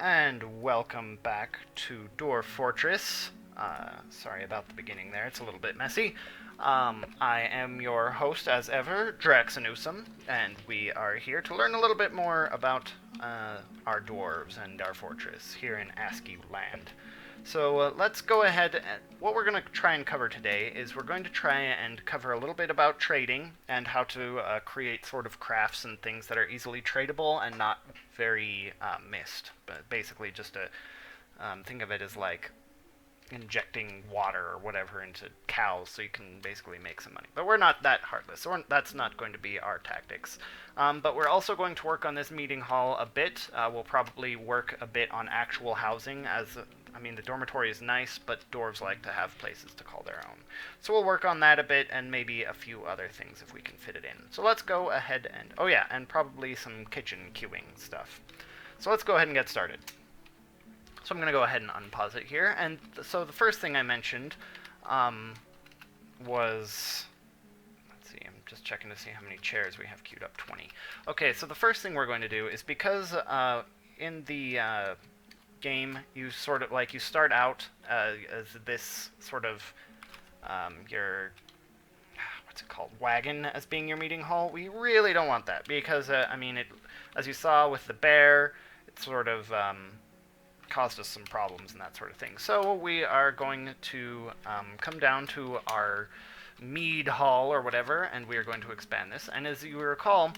And welcome back to Dwarf Fortress. Sorry about the beginning there, it's a little bit messy. I am your host, as ever, Draxxinusam, and we are here to learn a little bit more about our dwarves and our fortress here in ASCII land. So let's go ahead and what we're going to try and cover today is we're going to try and cover a little bit about trading and how to create sort of crafts and things that are easily tradable and not very missed. But basically just to think of it as like injecting water or whatever into cows so you can basically make some money. But we're not that heartless, so that's not going to be our tactics. But we're also going to work on this meeting hall a bit. We'll probably work a bit on actual housing, as I mean, the dormitory is nice, but dwarves like to have places to call their own. So we'll work on that a bit, and maybe a few other things if we can fit it in. So let's go ahead and, oh yeah, and probably some kitchen queuing stuff. So let's go ahead and get started. So I'm going to go ahead and unpause it here. And so the first thing I mentioned was, let's see, I'm just checking to see how many chairs we have queued up. 20. Okay, so the first thing we're going to do is because in the game you sort of like you start out as this sort of your what's it called, wagon as being your meeting hall. We really don't want that because I mean, it, as you saw with the bear, it sort of caused us some problems and that sort of thing. So we are going to come down to our mead hall or whatever, and we are going to expand this. And as you recall,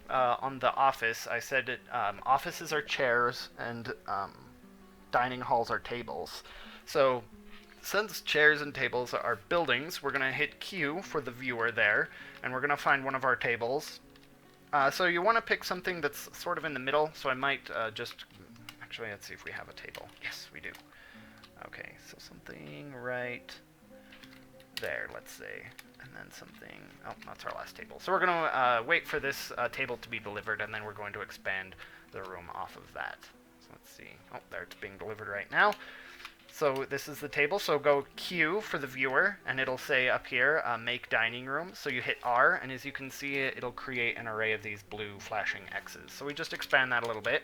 on the office, I said offices are chairs and dining halls are tables. So since chairs and tables are buildings, we're going to hit Q for the viewer there, and we're going to find one of our tables. So you want to pick something that's sort of in the middle, so I might just... Actually, let's see if we have a table. Yes, we do. Okay, so something right there, let's say. And then something... Oh, that's our last table. So we're going to wait for this table to be delivered, and then we're going to expand the room off of that. So let's see. Oh, there, it's being delivered right now. So this is the table. So go Q for the viewer, and it'll say up here, make dining room. So you hit R, and as you can see, it'll create an array of these blue flashing X's. So we just expand that a little bit.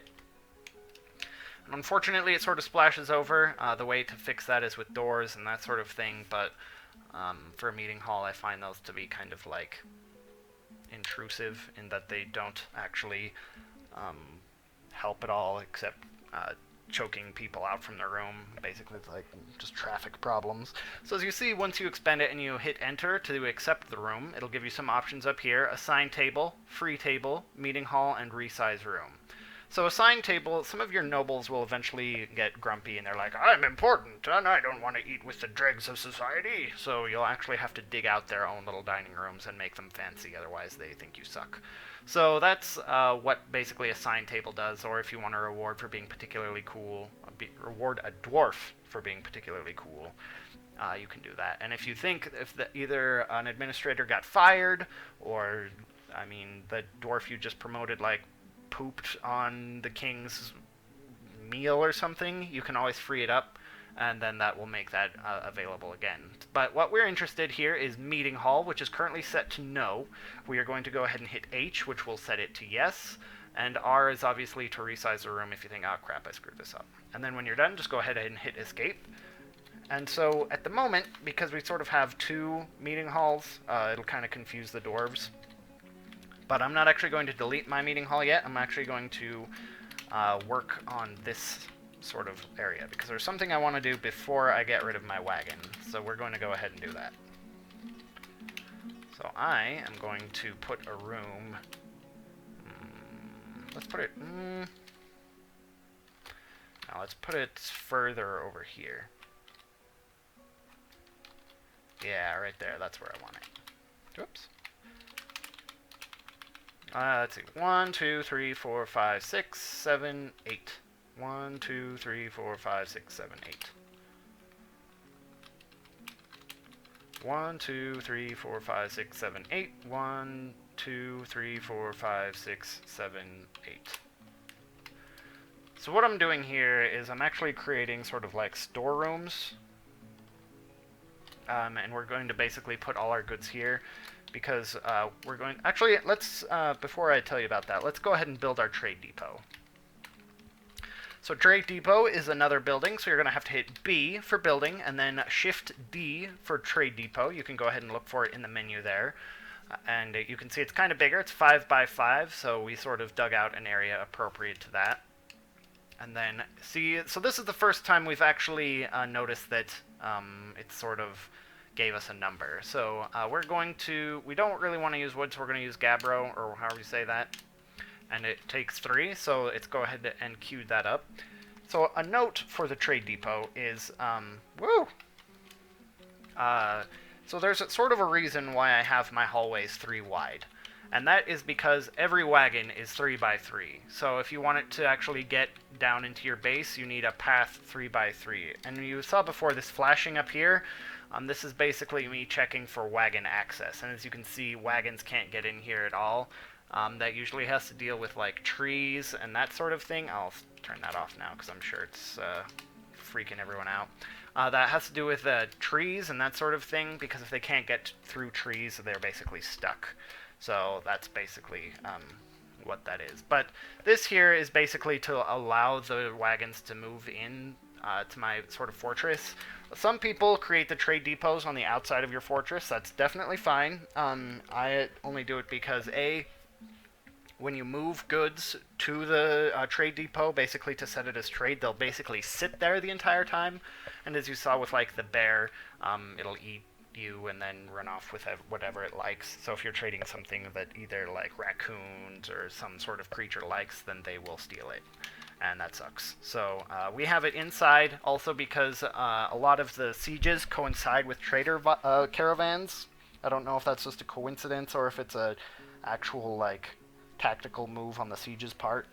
Unfortunately, it sort of splashes over. The way to fix that is with doors and that sort of thing, but for a meeting hall, I find those to be kind of like intrusive in that they don't actually help at all, except choking people out from the room. Basically, it's like just traffic problems. So as you see, once you expand it and you hit enter to accept the room, it'll give you some options up here: assign table, free table, meeting hall, and resize room. So assigned table, some of your nobles will eventually get grumpy and they're like, I'm important and I don't want to eat with the dregs of society. So you'll actually have to dig out their own little dining rooms and make them fancy, otherwise they think you suck. So that's what basically assigned table does, or if you want to reward for being particularly cool, reward a dwarf for being particularly cool, you can do that. And if you think if either an administrator got fired, or, I mean, the dwarf you just promoted, like, pooped on the king's meal or something, you can always free it up, and then that will make that available again. But what we're interested here is meeting hall, which is currently set to no. We are going to go ahead and hit H, which will set it to yes, and R is obviously to resize the room if you think, oh crap, I screwed this up. And then when you're done, just go ahead and hit escape. And so at the moment, because we sort of have two meeting halls, it'll kind of confuse the dwarves. But I'm not actually going to delete my meeting hall yet. I'm actually going to work on this sort of area, because there's something I want to do before I get rid of my wagon. So we're going to go ahead and do that. So I am going to put a room... let's put it... now let's put it further over here. Yeah, right there. That's where I want it. Oops. Let's see. 1, 2, 3, 4, 5, 6, 7, 8. 1, 2, 3, 4, 5, 6, 7, 8. 1, 2, 3, 4, 5, 6, 7, 8. 1, 2, 3, 4, 5, 6, 7, 8. So what I'm doing here is I'm actually creating sort of like storerooms. And we're going to basically put all our goods here. Because we're going... Actually, let's... before I tell you about that, let's go ahead and build our trade depot. So trade depot is another building, so you're going to have to hit B for building, and then Shift D for trade depot. You can go ahead and look for it in the menu there. And you can see it's kind of bigger. It's 5 by 5, so we sort of dug out an area appropriate to that. And then, see, so this is the first time we've actually noticed that it sort of gave us a number. So we don't really want to use wood, so we're going to use gabbro, or however you say that. And it takes 3, so let's go ahead and queue that up. So a note for the trade depot is, so there's sort of a reason why I have my hallways 3 wide. And that is because every wagon is 3 by 3. So if you want it to actually get down into your base, you need a path 3 by 3. And you saw before this flashing up here, this is basically me checking for wagon access. And as you can see, wagons can't get in here at all. That usually has to deal with like trees and that sort of thing. I'll turn that off now because I'm sure it's freaking everyone out. That has to do with trees and that sort of thing, because if they can't get through trees, they're basically stuck. So that's basically what that is. But this here is basically to allow the wagons to move in to my sort of fortress. Some people create the trade depots on the outside of your fortress. That's definitely fine. I only do it because, A, when you move goods to the trade depot, basically to set it as trade, they'll basically sit there the entire time. And as you saw with like the bear, it'll eat you and then run off with whatever it likes. So if you're trading something that either like raccoons or some sort of creature likes, then they will steal it. And that sucks. So we have it inside also because a lot of the sieges coincide with trader caravans. I don't know if that's just a coincidence or if it's a actual like tactical move on the siege's part.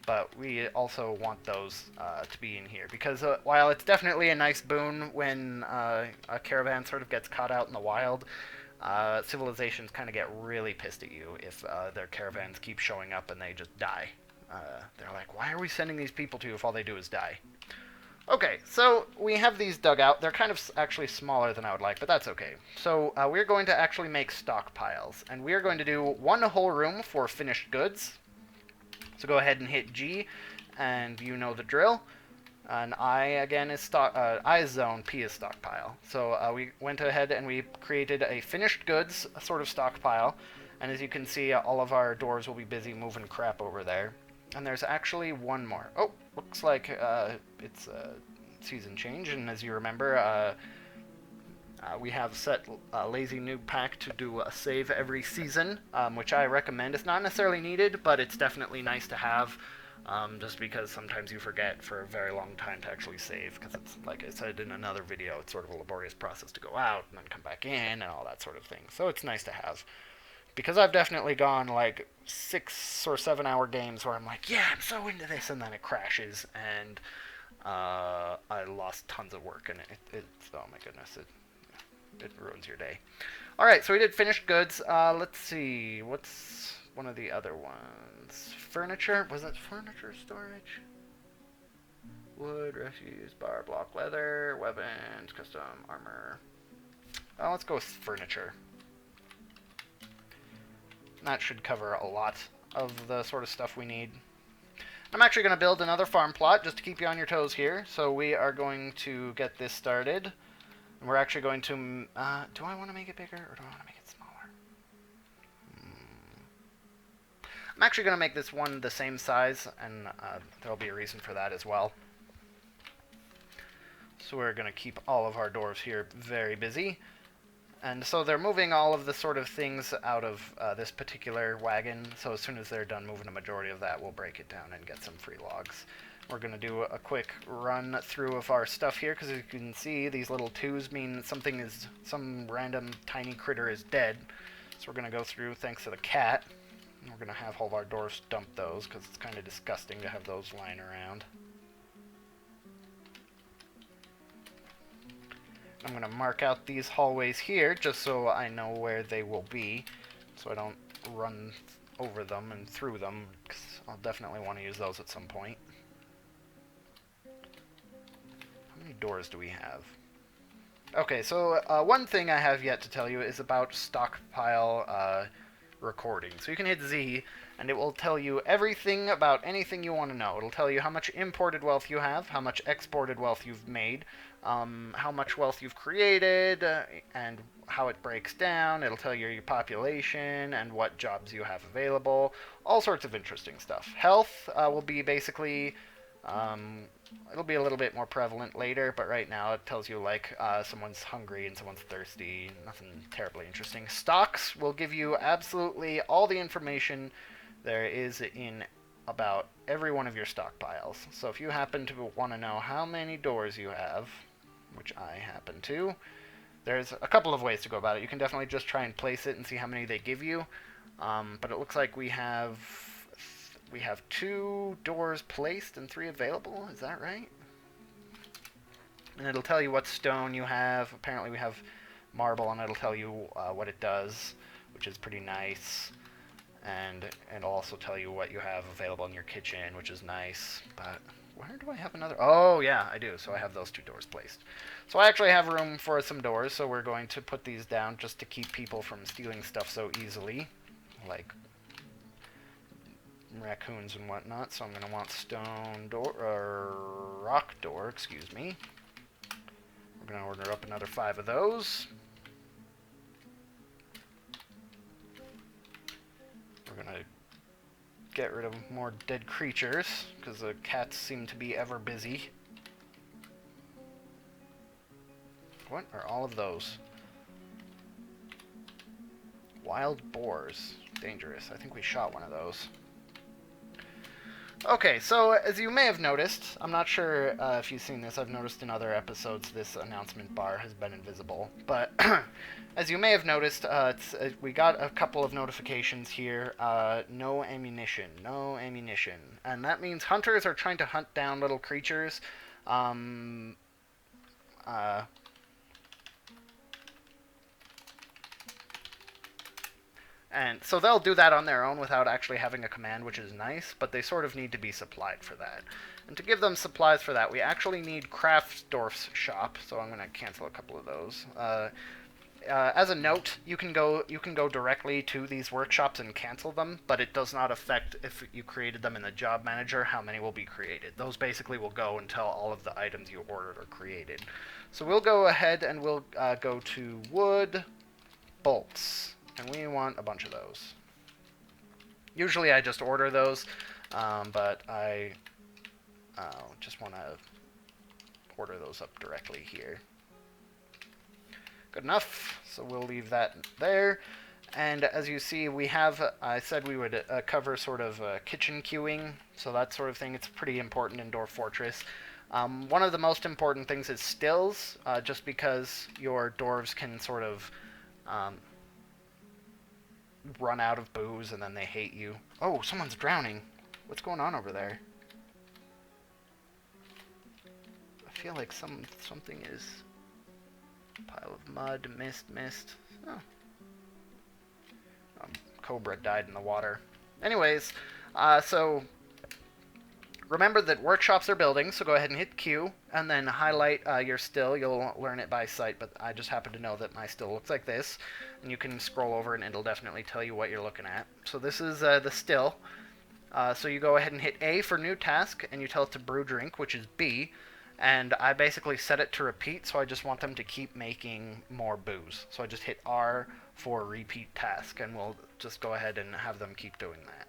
But we also want those to be in here because while it's definitely a nice boon when a caravan sort of gets caught out in the wild, civilizations kind of get really pissed at you if their caravans keep showing up and they just die. They're like, why are we sending these people to you if all they do is die? Okay, so we have these dug out. They're kind of actually smaller than I would like, but that's okay. So we're going to actually make stockpiles, and we're going to do one whole room for finished goods. So go ahead and hit G, and you know the drill. And I, again, is I is zone, P is stockpile. So we went ahead and we created a finished goods sort of stockpile. And as you can see, all of our doors will be busy moving crap over there. And there's actually one more. Oh, looks like it's a season change. And as you remember, we have set Lazy Noob Pack to do a save every season, which I recommend. It's not necessarily needed, but it's definitely nice to have, just because sometimes you forget for a very long time to actually save, because it's, like I said in another video, it's sort of a laborious process to go out and then come back in and all that sort of thing. So it's nice to have. Because I've definitely gone like 6 or 7 hour games where I'm like, yeah, I'm so into this, and then it crashes, and I lost tons of work, and oh my goodness, it ruins your day. Alright, so we did finished goods. Let's see, what's one of the other ones? Furniture? Was it furniture storage? Wood, refuse, bar, block, leather, weapons, custom, armor. Let's go with furniture. That should cover a lot of the sort of stuff we need. I'm actually going to build another farm plot just to keep you on your toes here. So we are going to get this started. And we're actually going to... do I want to make it bigger or do I want to make it smaller? I'm actually going to make this one the same size, and there'll be a reason for that as well. So we're going to keep all of our dwarves here very busy. And so they're moving all of the sort of things out of this particular wagon. So as soon as they're done moving a majority of that, we'll break it down and get some free logs. We're going to do a quick run through of our stuff here, because as you can see, these little 2s mean some random tiny critter is dead. So we're going to go through thanks to the cat. And we're going to have all of our dwarves dump those, because it's kind of disgusting to have those lying around. I'm going to mark out these hallways here just so I know where they will be, so I don't run over them and through them, because I'll definitely want to use those at some point. How many doors do we have? Okay, so one thing I have yet to tell you is about stockpile recording. So you can hit Z, and it will tell you everything about anything you want to know. It'll tell you how much imported wealth you have, how much exported wealth you've made, how much wealth you've created, and how it breaks down. It'll tell you your population and what jobs you have available. All sorts of interesting stuff. Health will be basically... it'll be a little bit more prevalent later, but right now it tells you like someone's hungry and someone's thirsty. Nothing terribly interesting. Stocks will give you absolutely all the information there is in about every one of your stockpiles. So if you happen to want to know how many doors you have, which I happen to, there's a couple of ways to go about it. You can definitely just try and place it and see how many they give you. But it looks like we have 2 doors placed and 3 available. Is that right? And it'll tell you what stone you have. Apparently we have marble, and it'll tell you what it does, which is pretty nice. And it'll also tell you what you have available in your kitchen, which is nice. But where do I have another? Oh, yeah, I do. So I have those 2 doors placed. So I actually have room for some doors, so we're going to put these down just to keep people from stealing stuff so easily, like raccoons and whatnot. So I'm going to want stone door, or rock door, excuse me. We're going to order up another 5 of those. We're going to get rid of more dead creatures, because the cats seem to be ever busy. What are all of those? Wild boars. Dangerous. I think we shot one of those. Okay, so as you may have noticed, I'm not sure if you've seen this, I've noticed in other episodes this announcement bar has been invisible, but as you may have noticed, we got a couple of notifications here, no ammunition, and that means hunters are trying to hunt down little creatures, and so they'll do that on their own without actually having a command, which is nice, but they sort of need to be supplied for that. And to give them supplies for that, we actually need Dwarf's shop, so I'm going to cancel a couple of those. As a note, you can go directly to these workshops and cancel them, but it does not affect if you created them in the job manager how many will be created. Those basically will go until all of the items you ordered are created. So we'll go ahead and we'll go to wood, bolts. And we want a bunch of those. Usually I just order those, but I just want to order those up directly here. Good enough, so we'll leave that there. And as you see, we have, I said we would cover sort of kitchen queuing, so that sort of thing. It's pretty important in Dwarf Fortress. One of the most important things is stills, just because your dwarves can sort of... run out of booze and then they hate you. Oh, someone's drowning. What's going on over there? I feel like something is... Pile of mud, mist. Oh. Cobra died in the water. Anyways, so... remember that workshops are building, so go ahead and hit Q, and then highlight your still. You'll learn it by sight, but I just happen to know that my still looks like this. And you can scroll over and it'll definitely tell you what you're looking at. So this is the still. So you go ahead and hit A for new task, and you tell it to brew drink, which is B. And I basically set it to repeat, so I just want them to keep making more booze. So I just hit R for repeat task, and we'll just go ahead and have them keep doing that.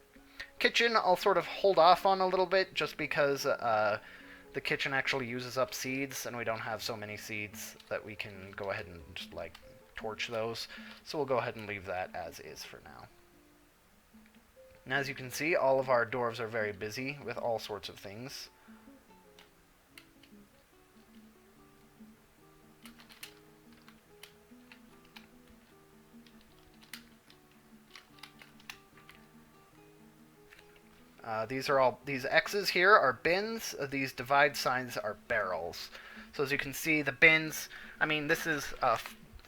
Kitchen, I'll sort of hold off on a little bit, just because the kitchen actually uses up seeds, and we don't have so many seeds that we can go ahead and just, like, torch those. So we'll go ahead and leave that as is for now. And as you can see, all of our dwarves are very busy with all sorts of things. These X's here are bins. These divide signs are barrels. So as you can see, the bins, I mean, this is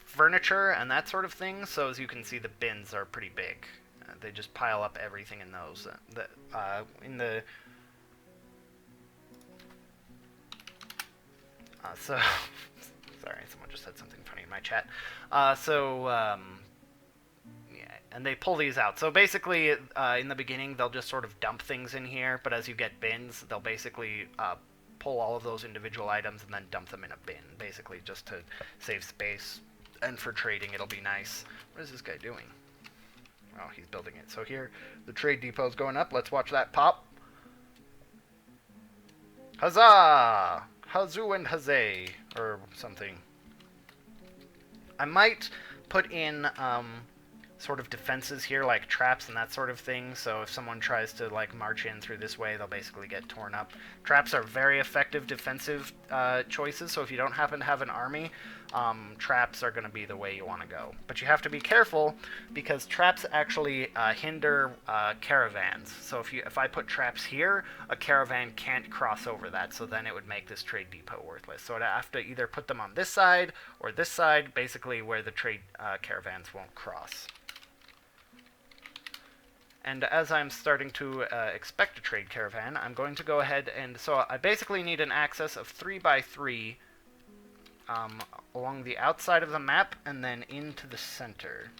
furniture and that sort of thing. So as you can see, the bins are pretty big. They just pile up everything in those. So, sorry, someone just said something funny in my chat. Yeah, and they pull these out. So basically, in the beginning, they'll just sort of dump things in here, but as you get bins, they'll basically pull all of those individual items and then dump them in a bin, basically just to save space. And for trading, it'll be nice. What is this guy doing? Oh, he's building it. So here, the trade depot's going up. Let's watch that pop. Huzzah! Hazoo and huzzay, or something. I might put in sort of defenses here, like traps and that sort of thing, so if someone tries to like march in through this way, they'll basically get torn up. Traps are very effective defensive choices, so if you don't happen to have an army, traps are going to be the way you want to go. But you have to be careful, because traps actually hinder caravans. So if I put traps here, a caravan can't cross over that, so then it would make this trade depot worthless. So I'd have to either put them on this side, or this side, basically where the trade caravans won't cross. And as I'm starting to expect a trade caravan, I'm going to go ahead and... So I basically need an access of 3 by 3 along the outside of the map and then into the center.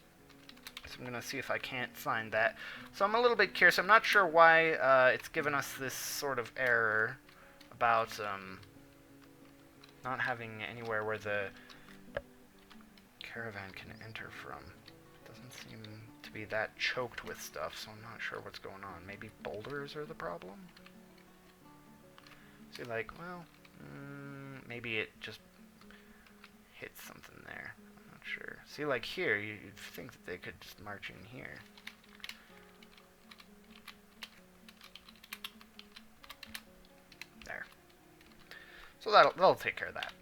So I'm going to see if I can't find that. So I'm a little bit curious. I'm not sure why it's given us this sort of error about not having anywhere where the caravan can enter from. Doesn't seem to be that choked with stuff, so I'm not sure what's going on. Maybe boulders are the problem? See, like, well, maybe it just hits something there. I'm not sure. See, like here, you'd think that they could just march in here. There. So that'll take care of that.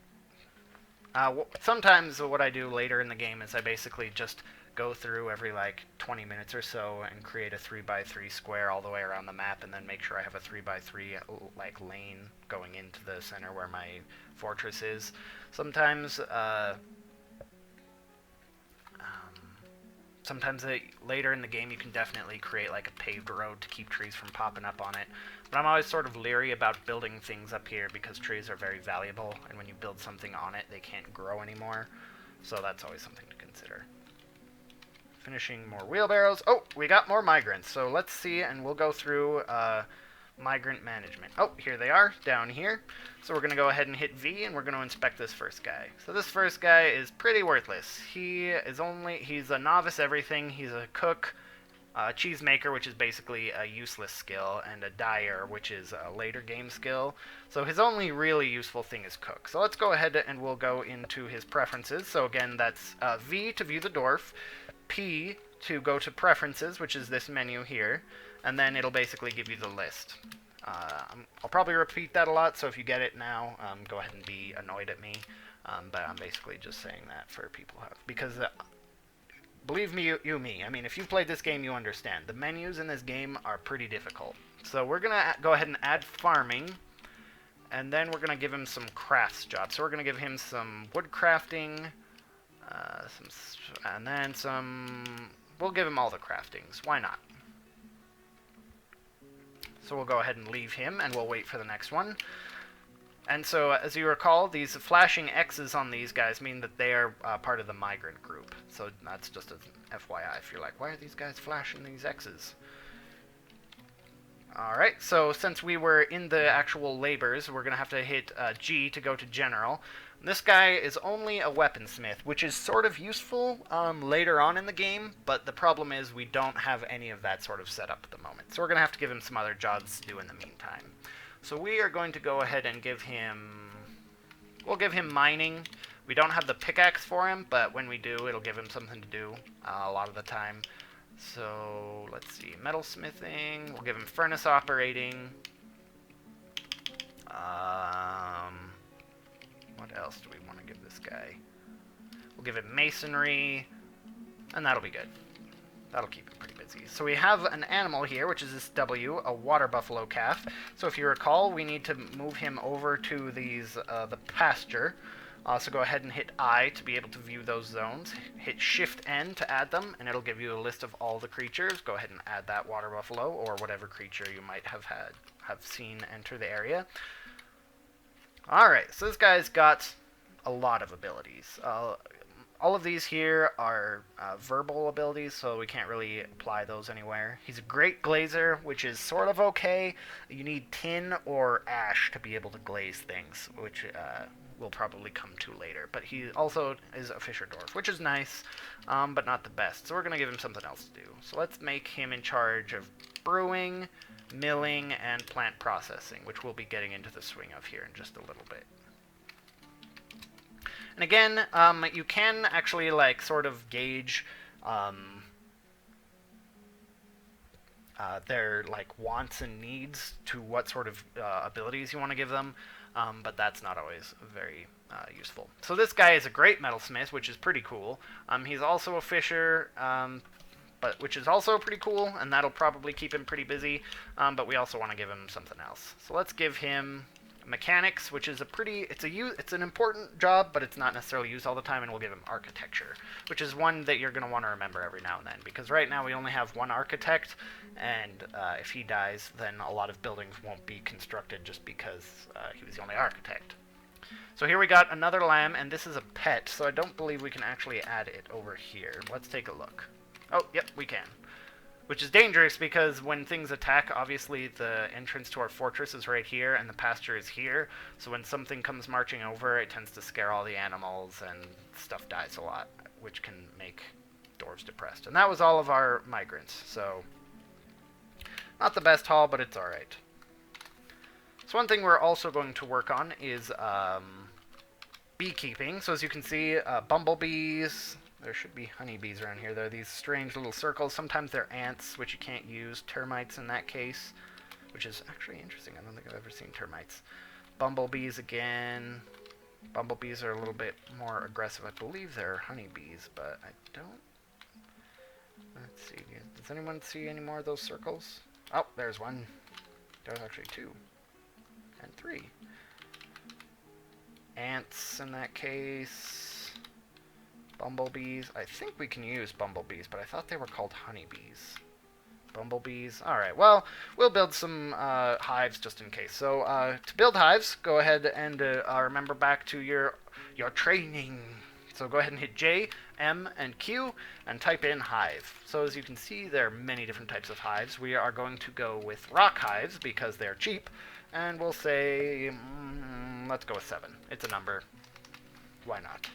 Sometimes what I do later in the game is I basically just go through every like 20 minutes or so and create a 3 by 3 square all the way around the map, and then make sure I have a 3 by 3 like lane going into the center where my fortress is. Sometimes later in the game you can definitely create like a paved road to keep trees from popping up on it. But I'm always sort of leery about building things up here because trees are very valuable, and when you build something on it, they can't grow anymore. So that's always something to consider. Finishing more wheelbarrows. Oh, we got more migrants. So let's see, and we'll go through migrant management. Oh, here they are, down here. So we're going to go ahead and hit V, and we're going to inspect this first guy. So this first guy is pretty worthless. He's a novice everything. He's a cook, a cheesemaker, which is basically a useless skill, and a dyer, which is a later game skill. So his only really useful thing is cook. So let's go ahead and we'll go into his preferences. So again, that's V to view the dwarf, P to go to preferences, which is this menu here, and then it'll basically give you the list. I'll probably repeat that a lot, so if you get it now, go ahead and be annoyed at me, but I'm basically just saying that for people who have, because believe me, me, I mean, if you've played this game, you understand. The menus in this game are pretty difficult. So we're going to go ahead and add farming, and then we're going to give him some crafts jobs. So we're going to give him some wood crafting, and then we'll give him all the craftings. Why not? So we'll go ahead and leave him, and we'll wait for the next one. And so, as you recall, these flashing X's on these guys mean that they are part of the migrant group. So that's just an FYI if you're like, why are these guys flashing these X's? Alright, so since we were in the actual labors, we're going to have to hit G to go to general. This guy is only a weaponsmith, which is sort of useful later on in the game, but the problem is we don't have any of that sort of set up at the moment. So we're going to have to give him some other jobs to do in the meantime. So we are going to go ahead and give him... We'll give him mining. We don't have the pickaxe for him, but when we do, it'll give him something to do a lot of the time. So, let's see. Metalsmithing. We'll give him furnace operating. What else do we want to give this guy? We'll give him masonry, and that'll be good. That'll keep him pretty busy. So we have an animal here, which is this W, a water buffalo calf. So if you recall, we need to move him over to the pasture. So go ahead and hit I to be able to view those zones. Hit Shift N to add them, and it'll give you a list of all the creatures. Go ahead and add that water buffalo, or whatever creature you might have seen enter the area. Alright, so this guy's got a lot of abilities. All of these here are verbal abilities, so we can't really apply those anywhere. He's a great glazer, which is sort of okay. You need tin or ash to be able to glaze things, which we'll probably come to later. But he also is a fisher dwarf, which is nice, but not the best. So we're going to give him something else to do. So let's make him in charge of brewing, milling, and plant processing, which we'll be getting into the swing of here in just a little bit. And again, you can actually like sort of gauge their like wants and needs to what sort of abilities you want to give them, but that's not always very useful. So this guy is a great metalsmith, which is pretty cool. He's also a fisher, which is also pretty cool, and that'll probably keep him pretty busy, but we also want to give him something else. So let's give him mechanics, which is it's an important job, but it's not necessarily used all the time, and we'll give him architecture, which is one that you're going to want to remember every now and then, because right now we only have one architect, and if he dies, then a lot of buildings won't be constructed just because he was the only architect. So here we got another lamb, and this is a pet, so I don't believe we can actually add it over here. Let's take a look. Oh, yep, we can. Which is dangerous because when things attack, obviously the entrance to our fortress is right here and the pasture is here. So when something comes marching over, it tends to scare all the animals and stuff dies a lot, which can make dwarves depressed. And that was all of our migrants, so not the best haul, but it's alright. So one thing we're also going to work on is beekeeping. So as you can see, bumblebees. There should be honeybees around here. There are these strange little circles. Sometimes they're ants, which you can't use. Termites in that case, which is actually interesting. I don't think I've ever seen termites. Bumblebees again. Bumblebees are a little bit more aggressive. I believe they're honeybees, but I don't... Let's see. Does anyone see any more of those circles? Oh, there's one. There's actually two. And three. Ants in that case. Bumblebees. I think we can use bumblebees, but I thought they were called honeybees. Bumblebees. Alright, well, we'll build some hives just in case. So, to build hives, go ahead and remember back to your training. So go ahead and hit J, M, and Q, and type in hive. So as you can see, there are many different types of hives. We are going to go with rock hives because they're cheap, and we'll say, let's go with 7. It's a number. Why not?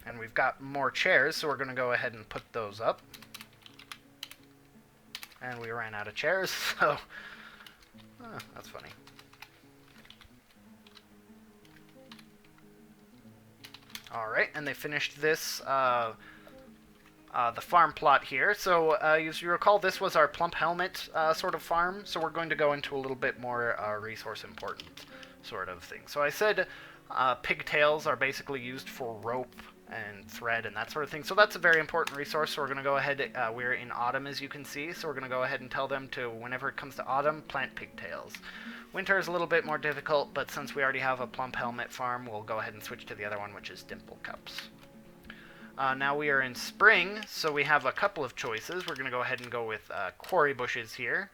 And we've got more chairs, so we're going to go ahead and put those up. And we ran out of chairs, so... that's funny. Alright, and they finished this, the farm plot here. So, as you recall, this was our plump helmet sort of farm, so we're going to go into a little bit more resource important sort of thing. So I said pigtails are basically used for rope and thread and that sort of thing. So that's a very important resource. So we're going to go ahead, we're in autumn as you can see, so we're going to go ahead and tell them to, whenever it comes to autumn, plant pigtails. Winter is a little bit more difficult, but since we already have a plump helmet farm, we'll go ahead and switch to the other one, which is dimple cups. Now we are in spring, so we have a couple of choices. We're going to go ahead and go with quarry bushes here.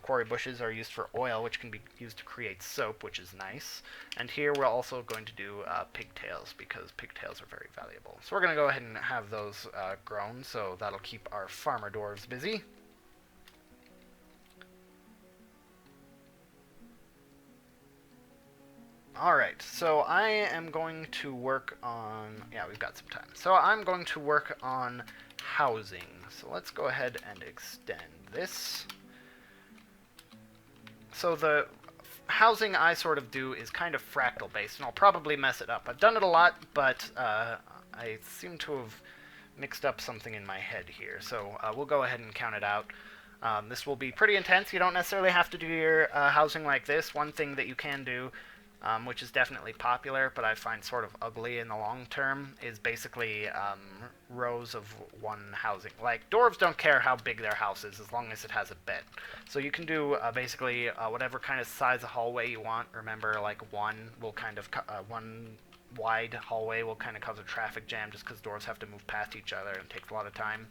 Quarry bushes are used for oil, which can be used to create soap, which is nice. And here we're also going to do pigtails, because pigtails are very valuable. So we're going to go ahead and have those grown, so that'll keep our farmer dwarves busy. Alright, so I am going to work on... Yeah, we've got some time. So I'm going to work on housing. So let's go ahead and extend this. So the housing I sort of do is kind of fractal based, and I'll probably mess it up. I've done it a lot, but I seem to have mixed up something in my head here. So we'll go ahead and count it out. This will be pretty intense. You don't necessarily have to do your housing like this. One thing that you can do, which is definitely popular, but I find sort of ugly in the long term, is basically rows of one housing. Like, dwarves don't care how big their house is as long as it has a bed. So you can do basically whatever kind of size of hallway you want. Remember, like one wide hallway will kind of cause a traffic jam just because dwarves have to move past each other and it takes a lot of time.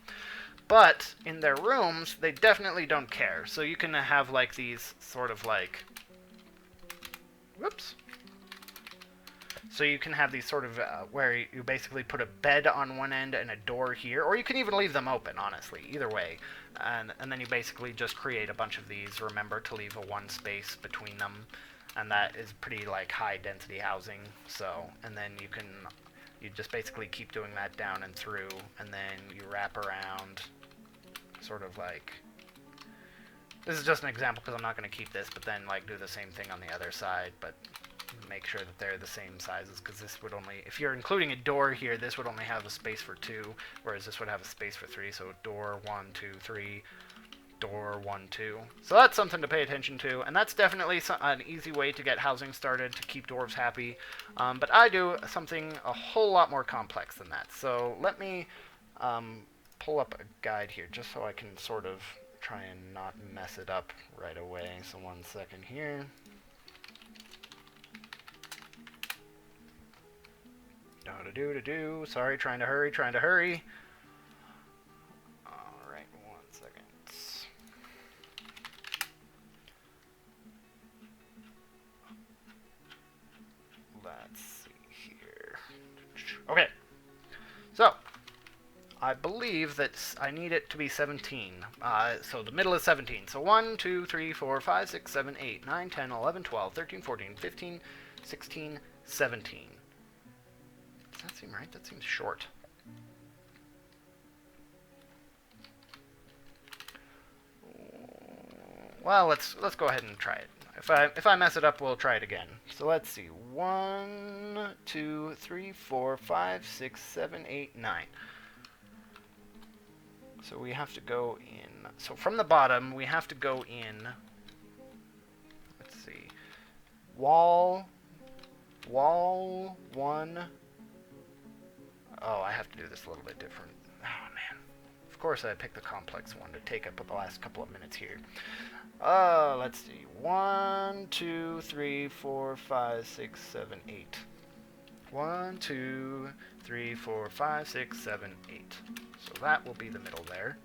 But in their rooms, they definitely don't care. So you can have like these sort of like Whoops. So you can have these sort of, where you basically put a bed on one end and a door here, or you can even leave them open, honestly, either way. And then you basically just create a bunch of these. Remember to leave a one space between them, and that is pretty, like, high density housing. So, and then you just basically keep doing that down and through, and then you wrap around, sort of like, this is just an example because I'm not going to keep this, but then, like, do the same thing on the other side, but make sure that they're the same sizes, because this would only, if you're including a door here, this would only have a space for 2, whereas this would have a space for 3, so door 1, 2, 3, door 1, 2. So that's something to pay attention to, and that's definitely an easy way to get housing started to keep dwarves happy, but I do something a whole lot more complex than that. So let me pull up a guide here, just so I can sort of try and not mess it up right away. So 1 second here. Sorry, trying to hurry. Alright, 1 second. Let's see here. Okay. So, I believe that I need it to be 17. So the middle is 17. So 1, 2, 3, 4, 5, 6, 7, 8, 9, 10, 11, 12, 13, 14, 15, 16, 17. Does that seem right? That seems short. Well, let's go ahead and try it. If I mess it up, we'll try it again. So let's see. 1, 2, 3, 4, 5, 6, 7, 8, 9. So we have to go in. So from the bottom, we have to go in. Let's see. Wall 1. Oh, I have to do this a little bit different. Oh, man. Of course I picked the complex one to take up the last couple of minutes here. Let's see. 1, 2, 3, 4, 5, 6, 7, 8. 1, 2, 3, 4, 5, 6, 7, 8. So that will be the middle there.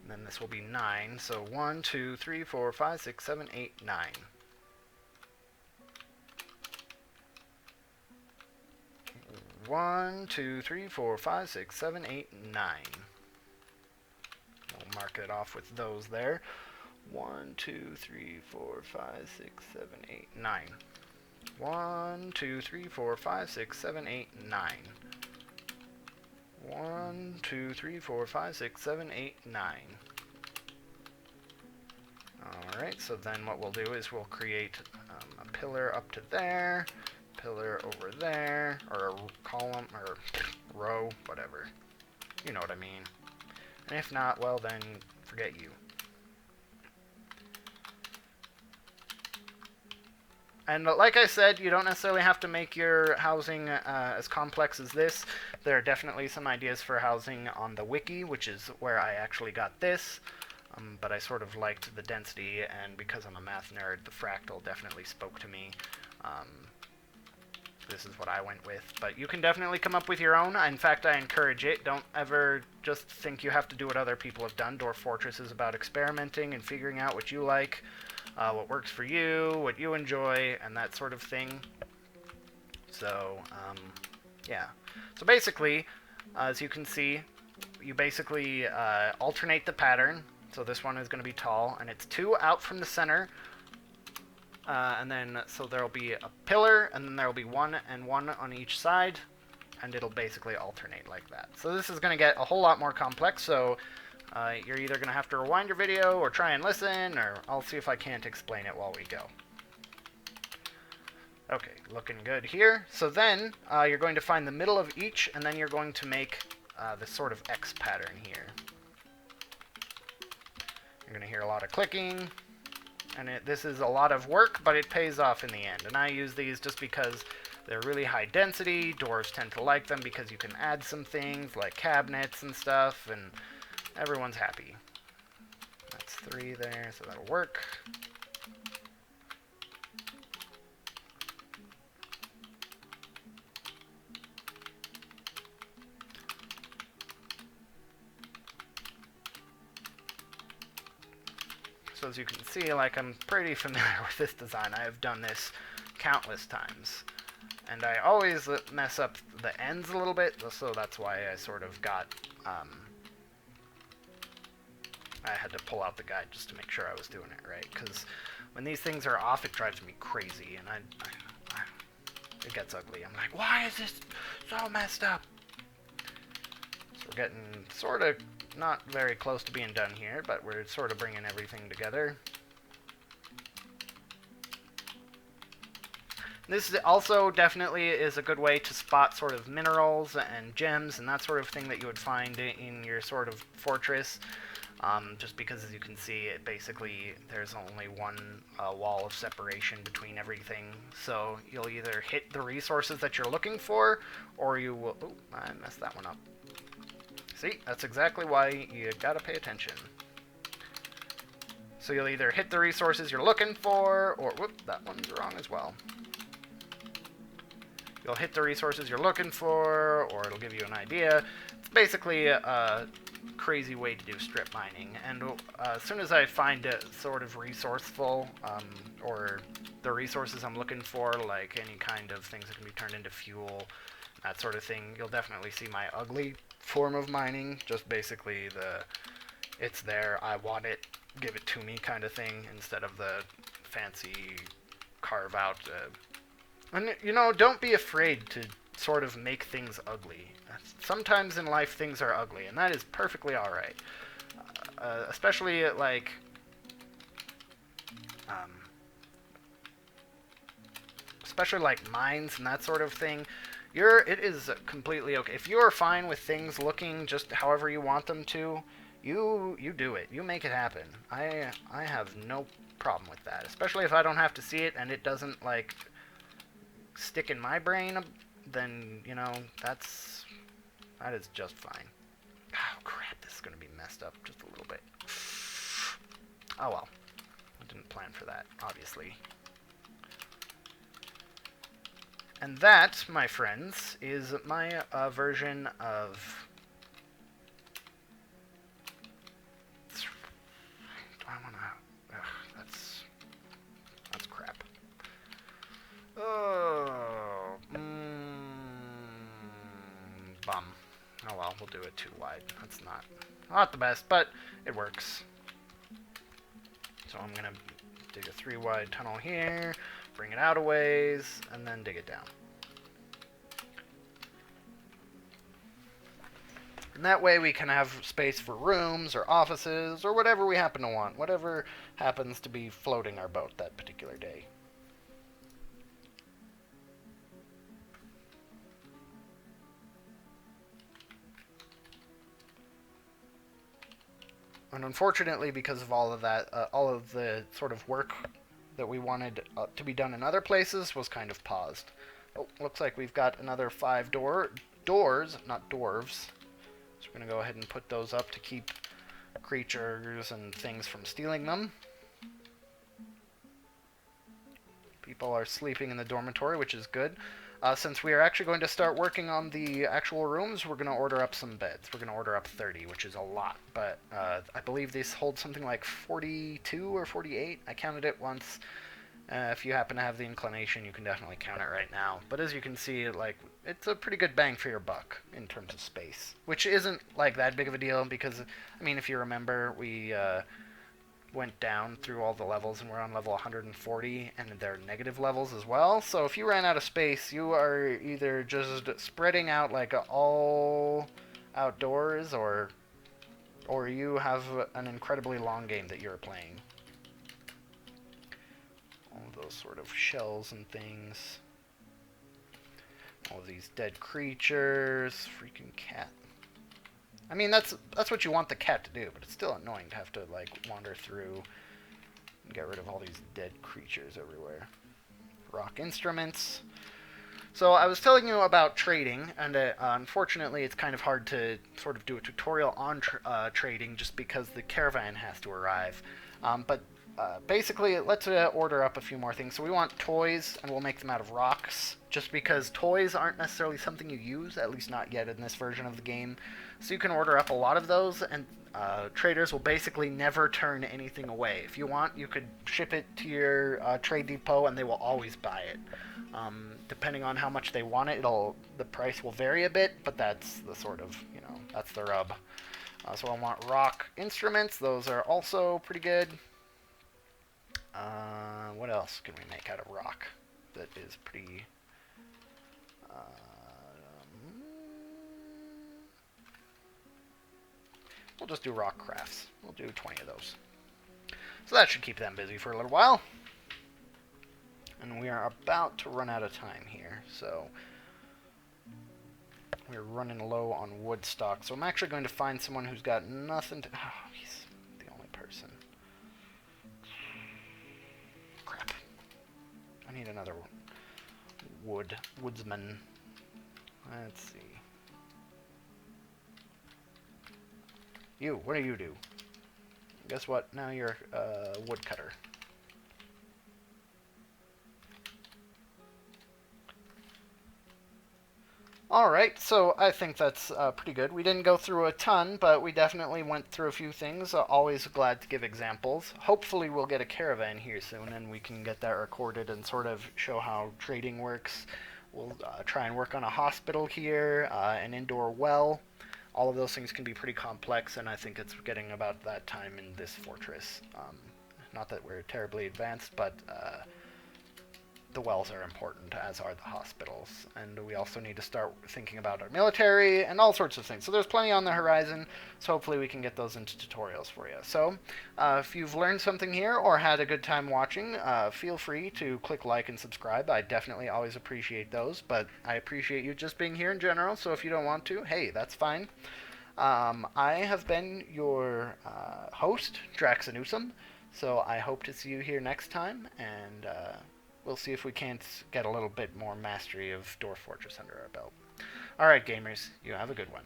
And then this will be 9. So 1, 2, 3, 4, 5, 6, 7, 8, 9. 1, 2, 3, 4, 5, 6, 7, 8, 9. We'll mark it off with those there. 1, 2, 3, 4, 5, 6, 7, 8, 9. 1, 2, 3, 4, 5, 6, 7, 8, 9. 1, 2, 3, 4, 5, 6, 7, 8, 9. Alright, so then what we'll do is we'll create a pillar up to there, pillar over there, or a column, or row, whatever. You know what I mean. And if not, well then, forget you. And like I said, you don't necessarily have to make your housing as complex as this. There are definitely some ideas for housing on the wiki, which is where I actually got this. But I sort of liked the density, and because I'm a math nerd, the fractal definitely spoke to me. This is what I went with. But you can definitely come up with your own. In fact, I encourage it. Don't ever just think you have to do what other people have done. Dwarf Fortress is about experimenting and figuring out what you like, what works for you, what you enjoy, and that sort of thing. So, yeah. So basically, as you can see, you basically alternate the pattern. So this one is going to be tall, and it's 2 out from the center. And then, so there'll be a pillar, and then there'll be 1 and 1 on each side, and it'll basically alternate like that. So this is going to get a whole lot more complex, so you're either going to have to rewind your video, or try and listen, or I'll see if I can't explain it while we go. Okay, looking good here. So then, you're going to find the middle of each, and then you're going to make this sort of X pattern here. You're going to hear a lot of clicking, and this is a lot of work, but it pays off in the end. And I use these just because they're really high density. Dwarves tend to like them because you can add some things like cabinets and stuff, and everyone's happy. That's 3 there, so that'll work. So as you can see, like, I'm pretty familiar with this design. I have done this countless times. And I always mess up the ends a little bit, so that's why I sort of got, I had to pull out the guide just to make sure I was doing it right, because when these things are off, it drives me crazy, and it gets ugly. I'm like, why is this so messed up? So we're getting sort of not very close to being done here, but we're sort of bringing everything together. This also definitely is a good way to spot sort of minerals and gems and that sort of thing that you would find in your sort of fortress. Just because, as you can see, it basically, there's only one wall of separation between everything. So you'll either hit the resources that you're looking for, or you will... Oh, I messed that one up. See, that's exactly why you gotta pay attention. So you'll either hit the resources you're looking for, or... Whoop, that one's wrong as well. You'll hit the resources you're looking for, or it'll give you an idea. It's basically a crazy way to do strip mining. And as soon as I find it sort of resourceful, or the resources I'm looking for, like any kind of things that can be turned into fuel, that sort of thing, you'll definitely see my ugly form of mining. Just basically it's there, I want it, give it to me kind of thing, instead of the fancy carve out. And, you know, don't be afraid to sort of make things ugly. Sometimes in life things are ugly, and that is perfectly alright. Especially at, like... especially like mines and that sort of thing. It is completely okay. If you are fine with things looking just however you want them to, you do it. You make it happen. I have no problem with that. Especially if I don't have to see it and it doesn't, like... stick in my brain, then, you know, that is just fine. Oh crap, this is going to be messed up just a little bit. Oh well, I didn't plan for that, obviously. And that, my friends, is my version of... Do I want to... That's crap. Oh, bum. Oh well, we'll do it too wide. That's not the best, but it works. So I'm gonna dig a 3-wide tunnel here, bring it out a ways, and then dig it down. And that way we can have space for rooms or offices or whatever we happen to want, whatever happens to be floating our boat that particular day. And unfortunately, because of all of that, all of the sort of work that we wanted to be done in other places was kind of paused. Oh, looks like we've got another 5 doors, not dwarves. So we're going to go ahead and put those up to keep creatures and things from stealing them. People are sleeping in the dormitory, which is good. Since we are actually going to start working on the actual rooms, we're going to order up some beds. We're going to order up 30, which is a lot, but I believe these hold something like 42 or 48. I counted it once. If you happen to have the inclination, you can definitely count it right now. But as you can see, like, it's a pretty good bang for your buck in terms of space, which isn't like that big of a deal because, I mean, if you remember, we went down through all the levels and we're on level 140, and there are negative levels as well. So if you ran out of space, you are either just spreading out like all outdoors, or you have an incredibly long game that you're playing. All of those sort of shells and things. All of these dead creatures. Freaking cat. I mean, that's what you want the cat to do, but it's still annoying to have to, like, wander through and get rid of all these dead creatures everywhere. Rock instruments. So I was telling you about trading, and unfortunately it's kind of hard to sort of do a tutorial on trading just because the caravan has to arrive. But basically, let's order up a few more things. So we want toys, and we'll make them out of rocks, just because toys aren't necessarily something you use, at least not yet in this version of the game. So you can order up a lot of those, and traders will basically never turn anything away. If you want, you could ship it to your trade depot, and they will always buy it. Depending on how much they want it, the price will vary a bit, but that's the sort of, that's the rub. So I want rock instruments. Those are also pretty good. What else can we make out of rock that is pretty... we'll just do rock crafts. We'll do 20 of those. So that should keep them busy for a little while. And we are about to run out of time here, so... we're running low on wood stock, so I'm actually going to find someone who's got nothing to... oh, he's the only person. Crap. I need another woodsman. Let's see. You, what do you do? Guess what? Now you're a woodcutter. Alright, so I think that's pretty good. We didn't go through a ton, but we definitely went through a few things. Always glad to give examples. Hopefully we'll get a caravan here soon, and we can get that recorded and sort of show how trading works. We'll try and work on a hospital here, an indoor well. All of those things can be pretty complex, and I think it's getting about that time in this fortress. Not that we're terribly advanced, but... the wells are important, as are the hospitals. And we also need to start thinking about our military and all sorts of things. So there's plenty on the horizon, so hopefully we can get those into tutorials for you. So if you've learned something here or had a good time watching, feel free to click like and subscribe. I definitely always appreciate those, but I appreciate you just being here in general, so if you don't want to, hey, that's fine. I have been your host, Draxxinusam, so I hope to see you here next time, and... we'll see if we can't get a little bit more mastery of Dwarf Fortress under our belt. Alright, gamers, you have a good one.